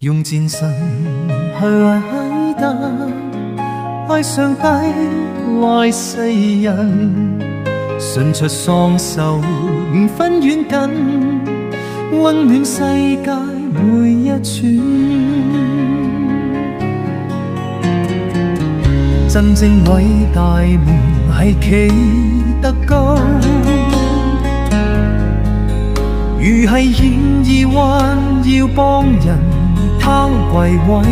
用戰神去偉大，愛上帝愛世人，信出雙手唔分遠近，溫暖世界每一寸。真正偉大們係企得高，如係現意還要幫人拋跪位，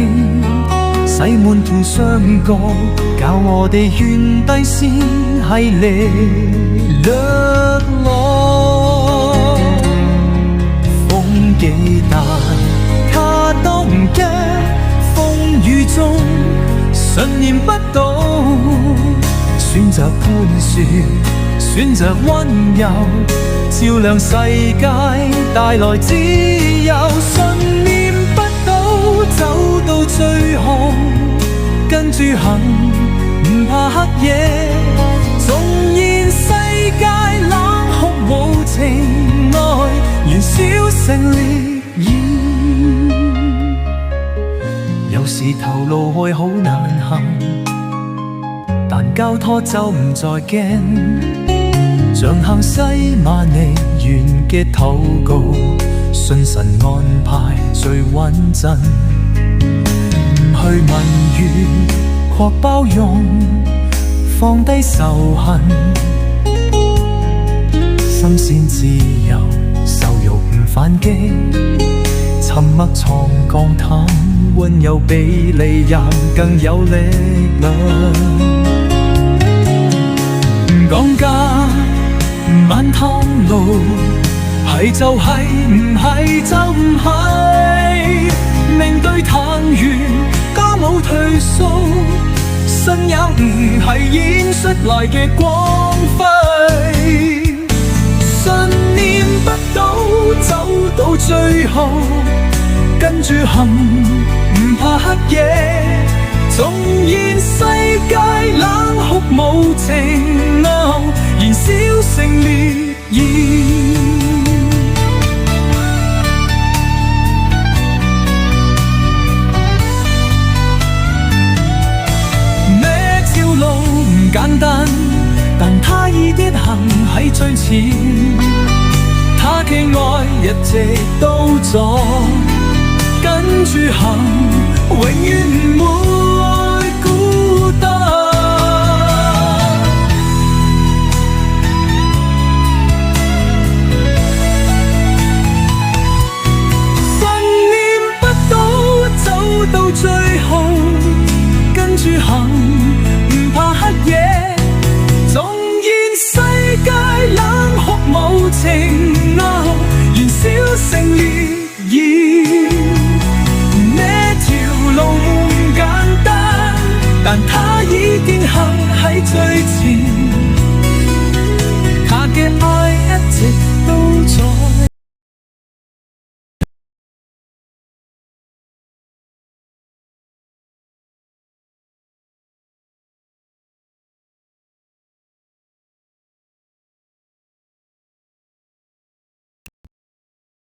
洗滿盤雙角，教我哋原底先係力落。風幾大，他都唔驚，風雨中信念不倒，選擇寬恕，選擇溫柔，照亮世界，帶來自由。信念不倒，走到最後，跟住行，唔怕黑夜。縱然世界冷酷無情，愛燃燒成烈焰。有時頭路會好難行，但交託就唔再驚。像行西馬尼園嘅禱告，信神安排最穩陣。唔去問願，擴包容，放低仇恨，心先自由，受辱唔反擊，沉默藏鋼淡，溫柔比利刃更有力量。唔講價，唔問透露，係就係，唔係就唔係。面對彈完，歌舞退縮，信也唔係演出來嘅光輝。信念不倒，走到最後，跟住行，唔怕黑夜。縱然世界冷酷無情，愛燃燒成烈焰。呢條路唔簡單，但他意的行喺最前，他嘅愛一直都在，跟住行，永遠唔會